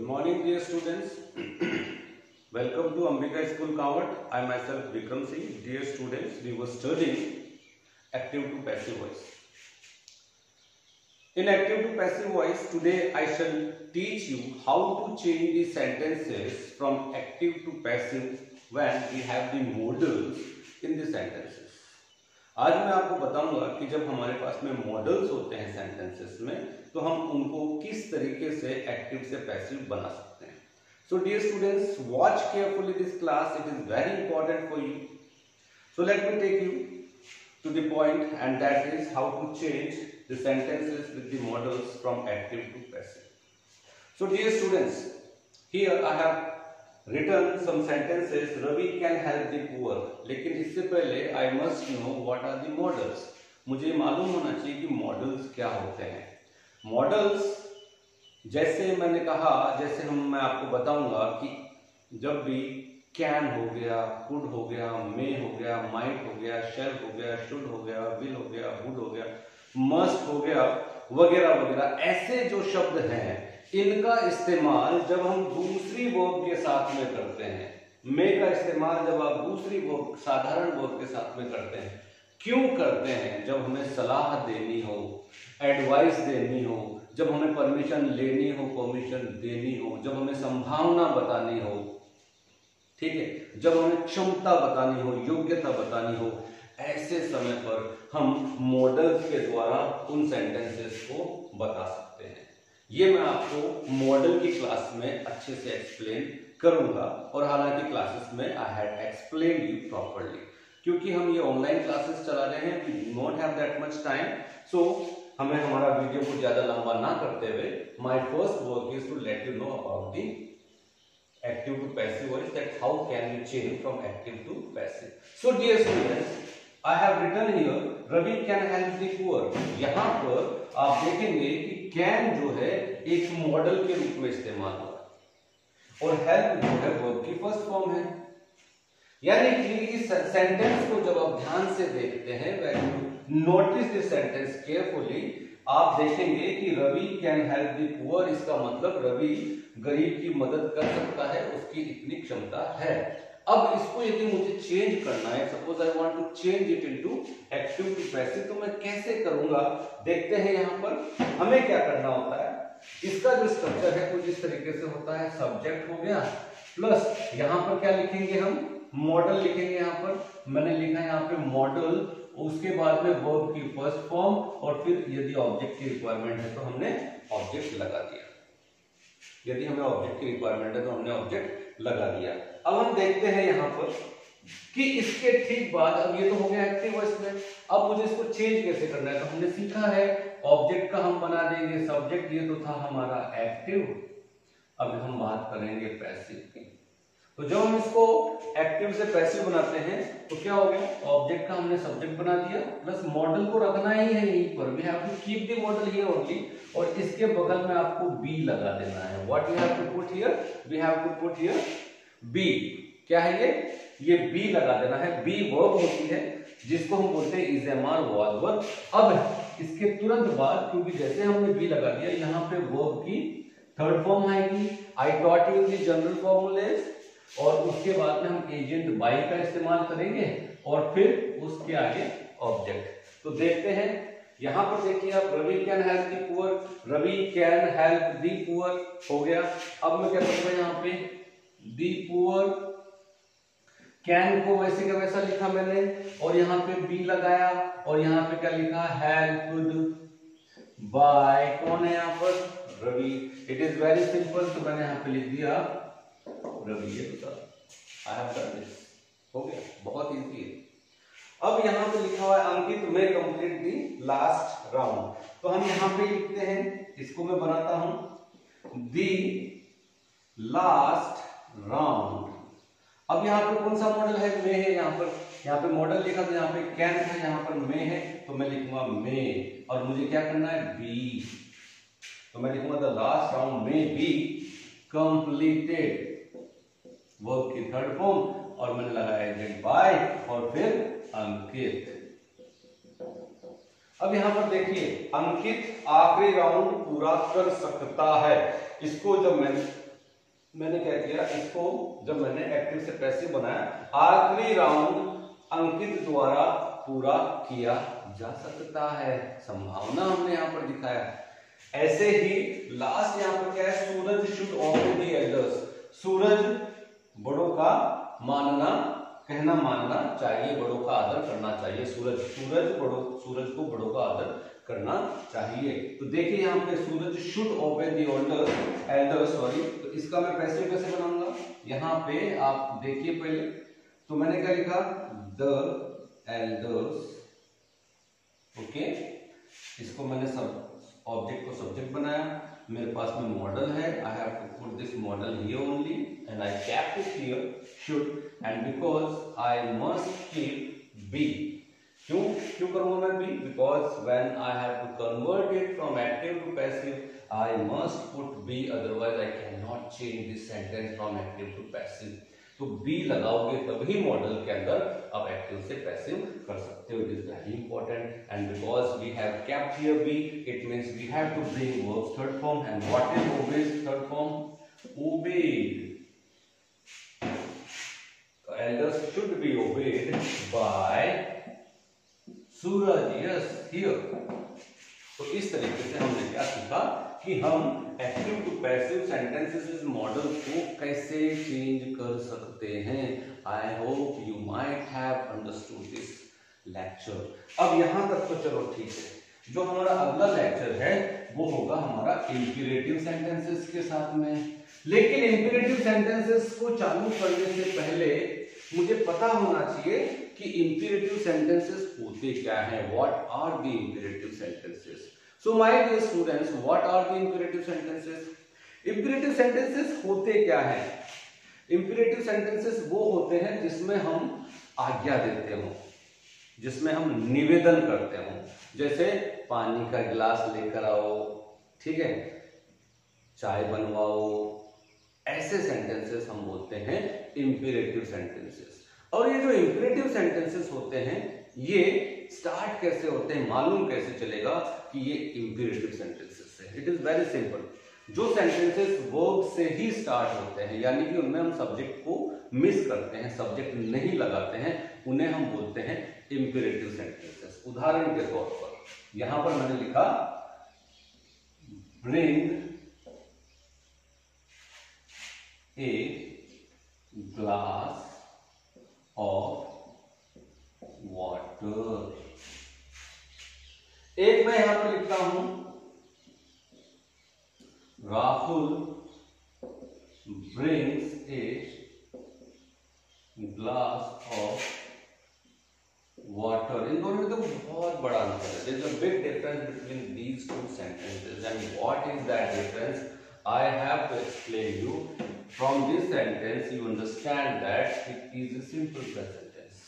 Good morning, dear students. Welcome to Ambika School Coward. I myself Vikram Singh. Dear students, we were studying active to passive voice. In active to passive voice, today I shall teach you how to change the sentences from active to passive when we have the modals in the sentences. आज मैं आपको बताऊंगा कि जब हमारे पास में models होते हैं सेंटेंसेस में तो हम उनको किस तरीके से एक्टिव से पैसिव बना सकते हैं. So dear students, watch carefully this class. It is very important for you. So let me take you to the point and that is how to change the sentences with the modals from active to passive. So dear students, here I have written some sentences. Ravi can help the poor. लेकिन इससे पहले I must know what are the models. मुझे मालूम होना चाहिए कि models क्या होते हैं. मॉडल्स जैसे मैंने कहा, जैसे मैं आपको बताऊंगा कि जब भी कैन हो गया, कुड हो गया, मे हो गया, माइट हो गया, शैल हो गया, शुड हो गया, विल हो गया, वुड हो गया, मस्ट हो गया, वगैरह वगैरह, ऐसे जो शब्द हैं इनका इस्तेमाल जब हम दूसरी वर्ब के साथ में करते हैं. मे का इस्तेमाल जब आप दूसरी वर्ब, साधारण वर्ब के साथ में करते हैं. क्यों करते हैं? जब हमें सलाह देनी हो, एडवाइस देनी हो, जब हमें परमिशन लेनी हो, परमिशन देनी हो, जब हमें संभावना बतानी हो, ठीक है, जब हमें क्षमता बतानी हो, योग्यता बतानी हो, ऐसे समय पर हम मॉडल्स के द्वारा उन सेंटेंसेस को बता सकते हैं. ये मैं आपको मॉडल की क्लास में अच्छे से एक्सप्लेन करूंगा और हालांकि क्लासेस में I had explain you properly. क्योंकि हम ये ऑनलाइन क्लासेस चला रहे हैं, we do not have that much time, so हमें हमारा वीडियो को ज्यादा लंबा ना करते हुए my first work is to let you know about the active to passive voice, that how can we change from active to passive. So dear students, I have written here Ravi can help the poor. यहाँ पर आप देखेंगे कि can जो है एक model के रूप में इस्तेमाल हो रहा है और help जो है वर्ब की फर्स्ट फॉर्म है. यानी कि इस सेंटेंस को जब आप ध्यान से देखते हैं, when you notice this sentence carefully, आप देखेंगे कि Ravi can help the poor. इसका मतलब रवि गरीब की मदद कर सकता है, उसकी इतनी क्षमता है. अब इसको यदि मुझे चेंज करना है, suppose I want to change it into active to passive, तो मैं कैसे करूंगा? देखते हैं यहाँ पर हमें क्या करना होता है. इसका जो स्ट्रक्चर है कुछ इस तरीके से होता है. सब्जेक्ट हो गया प्लस यहाँ पर क्या लिखेंगे हम? मॉडल लिखेंगे. यहाँ पर मैंने लिखा है यहाँ पे मॉडल, उसके बाद में वर्ब की फर्स्ट फॉर्म और फिर यदि ऑब्जेक्ट की रिक्वायरमेंट है तो हमने ऑब्जेक्ट लगा दिया. यदि हमें ऑब्जेक्ट की रिक्वायरमेंट है तो हमने ऑब्जेक्ट लगा दिया. अब हम देखते हैं यहाँ पर कि इसके ठीक बाद, अब ये तो हो गया एक्टिव वॉइस में, अब मुझे इसको चेंज कैसे करना है. तो हमने सीखा है ऑब्जेक्ट का हम बना देंगे सब्जेक्ट. ये तो था हमारा एक्टिव. अब हम बात करेंगे पैसिव की. तो जब हम इसको एक्टिव से पैसिव बनाते हैं तो क्या हो गया? ऑब्जेक्ट का हमने सब्जेक्ट बना दिया प्लस मॉडल को रखना ही है यहीं पर. We have to keep the modal here only और इसके बगल में आपको बी लगा देना है. What we have to put here? We have to put here be. क्या है ये बी लगा देना है. बी वर्ब होती है जिसको हम बोलते हैं is am are was verb. अब इसके तुरंत बाद, क्योंकि जैसे हमने बी लगा दिया, यहाँ पे वर्ब की थर्ड फॉर्म आएगी. I taught you the general formulas और उसके बाद में हम एजेंट बाई का इस्तेमाल करेंगे और फिर उसके आगे ऑब्जेक्ट. तो देखते हैं यहां पर. देखिए आप, Ravi can help the poor, Ravi can help the poor हो गया. अब मैं क्या करूंगा यहाँ पे? द पुअर कैन को वैसे का वैसा लिखा मैंने और यहाँ पे बी लगाया और यहाँ पे क्या लिखा? Helped by. कौन है यहाँ पर? Ravi. It is very simple. तो मैंने यहाँ पे लिख दिया रवि. ये तो आई हैव डन दिस. हो गया, बहुत इजी है. अब यहाँ पे लिखा हुआ है अंकित में कंप्लीट दी लास्ट राउंड. तो हम यहाँ पे लिखते हैं, इसको मैं बनाता हूं दी लास्ट राउंड. अब यहाँ पे कौन सा मॉडल है? मे है. यहाँ पे मॉडल लिखा तो यहाँ पे कैन है, यहाँ पर मे है तो मैं लिखूंगा मे. और मुझे क्या करना है? बी. तो मैं लिखूंगा the last round may be completed. Verb की थर्ड फॉर्म और मैंने लगाया एजेंट बाय और फिर अंकित. अब यहां पर देखिए, अंकित आखिरी राउंड पूरा कर सकता है. इसको जब मैं मैंने क्या किया, इसको जब मैंने एक्टिव से पैसिव बनाया, आखिरी राउंड अंकित द्वारा पूरा किया जा सकता है, संभावना हमने यहां पर दिखाया। ऐसे ही लास्ट यहां पर क्या है, सूरज शुड ऑबे द एल्डर्स, सूरज बड़ों का मानना, कहना मानना चाहिए, बड़ों का आदर करना चाहिए। सूरज को बड़ों का आदर करना चाहिए। तो देखिए यहाँ पे Suraj should obey the elders, sorry, तो इसका मैं पैसिव कैसे बनाऊंगा, यहाँ पे आप देखिए पहले, तो मैंने क्या लिखा, द एल्डर्स, ओके, इसको मैंने सब ऑब्जेक्ट को सब्जेक्ट बनाया, मेरे पास में मॉडल है, I have to put this modal here only and I kept it here should, and because I must keep be, क्यों करूंगा मैं be, because when I have to convert it from active to passive I must put be, otherwise I cannot change this sentence from active to passive। तो B लगाओगे तभी model के अंदर आप active से पैसिव कर सकते हो। It is very important, and because we have kept here be, it means we have to bring verbs third form, and what is obeys third form, obeyed, elders should be obeyed by Suraj, yes here. तो इस तरीके से हमने क्या सीखा कि हम active to passive sentences modal को कैसे चेंज कर सकते हैं। I hope you might have understood this lecture. अब यहां तक तो चलो ठीक है, जो हमारा अगला लेक्चर है वो होगा हमारा इंपीरेटिव सेंटेंसेस के साथ में। लेकिन इंपीरेटिव सेंटेंसेस को चालू करने से पहले मुझे पता होना चाहिए कि इंपीरेटिव सेंटेंसेस होते क्या हैं, what are the imperative sentences. So my dear students, what are the imperative sentences? Imperative sentences होते क्या हैं? Imperative sentences वो होते हैं जिसमें हम आज्ञा देते हो, जिसमें हम निवेदन करते हो, जैसे पानी का गिलास लेकर आओ, ठीक है, चाय बनवाओ, ऐसे सेंटेंसेस हम बोलते हैं इंपीरेटिव सेंटेंसेस। और ये जो इंपीरेटिव सेंटेंसेस होते हैं ये स्टार्ट कैसे होते हैं, मालूम कैसे चलेगा कि ये इंपीरेटिव सेंटेंसेस है। इट इज वेरी सिंपल, जो सेंटेंसेस वर्ब से ही स्टार्ट होते हैं, यानी कि उनमें हम सब्जेक्ट को मिस करते हैं, सब्जेक्ट नहीं लगाते हैं, उन्हें हम बोलते हैं इंपीरेटिव सेंटेंसेस। उदाहरण के तौर पर यहां पर मैंने लिखा bring a glass of water. एक मैं यहां पर लिखता हूं Rahul brings a glass of water. इन दोनों में तो बहुत बड़ा अंतर है। There is a big difference between these two sentences, and what is that difference I have to explain you. From this sentence you understand that it is a simple present tense,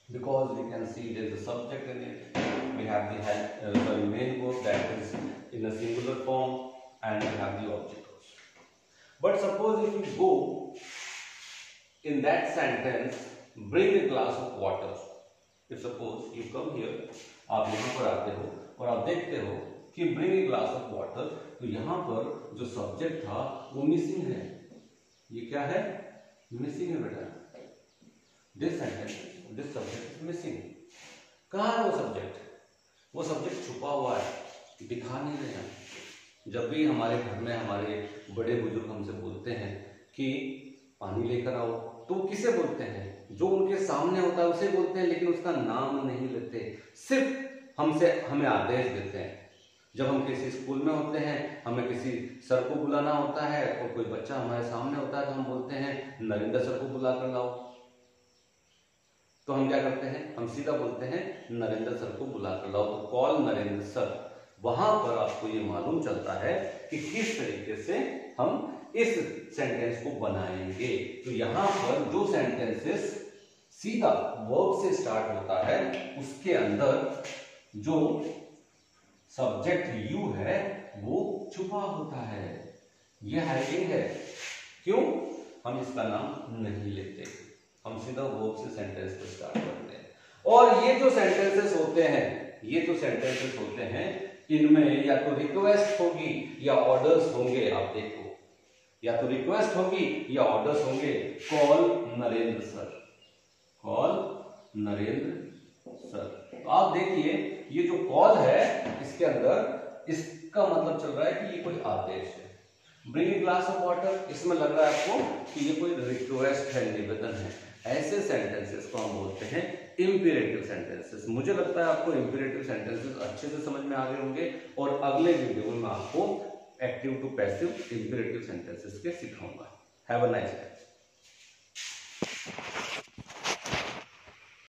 because we can see there is a subject in it, we have the main verb that is in a singular form, and we have the object also. But suppose if you go in that sentence, bring a glass of water, if suppose you come here, आप यहाँ पर आते हो और आप देखते हो कि bring a glass of water, तो यहाँ पर जो सब्जेक्ट था वो मिसिंग है। ये क्या है, मिसिंग है बेटा, this sentence, this subject is missing. कहाँ है वो सब्जेक्ट, वो सब्जेक्ट छुपा हुआ है, दिखा नहीं रहे हैं। जब भी हमारे घर में हमारे बड़े बुजुर्ग हमसे बोलते हैं कि पानी लेकर आओ, तो किसे बोलते हैं, जो उनके सामने होता है उसे बोलते हैं, लेकिन उसका नाम नहीं लेते, सिर्फ हमें आदेश देते हैं। जब हम किसी स्कूल में होते हैं, हमें किसी सर को बुलाना होता है और कोई बच्चा हमारे सामने होता है तो हम बोलते हैं नरेंद्र सर को बुला कर लाओ। तो हम क्या करते हैं, हम सीधा बोलते हैं नरेंद्र सर को बुला कर लाओ, तो कॉल नरेंद्र सर। वहां पर आपको ये मालूम चलता है कि किस तरीके से हम इस सेंटेंस को बनाएंगे। तो यहां पर जो सेंटेंसेस सीधा वर्ब से स्टार्ट होता है उसके अंदर जो सब्जेक्ट यू है वो छुपा होता है, ये हाइडिंग है। क्यों, हम इसका नाम नहीं लेते, हम सीधा वर्ब से सेंटेंस को स्टार्ट करते हैं। और ये जो सेंटेंसेस होते हैं, इनमें या तो रिक्वेस्ट होगी या ऑर्डर्स होंगे। आप देखो या तो रिक्वेस्ट होगी या ऑर्डर्स होंगे। Call Narendra sir, call Narendra sir. तो आप देखिए ये जो कॉल है इसके अंदर इसका मतलब चल रहा है कि ये कोई आदेश है। Bring a glass of water, इसमें लग रहा है आपको कि ये कोई रिक्वेस्ट है, निवेदन है। ऐसे सेंटेंसेस को हम बोलते हैं इंपीरेटिव सेंटेंसेस। मुझे लगता है आपको इंपीरेटिव सेंटेंसेस अच्छे से समझ में आ गए होंगे और अगले वीडियो में मैं आपको एक्टिव टू पैसिव इंपीरेटिव सेंटेंसेस के सिखाऊंगा। Have a nice day.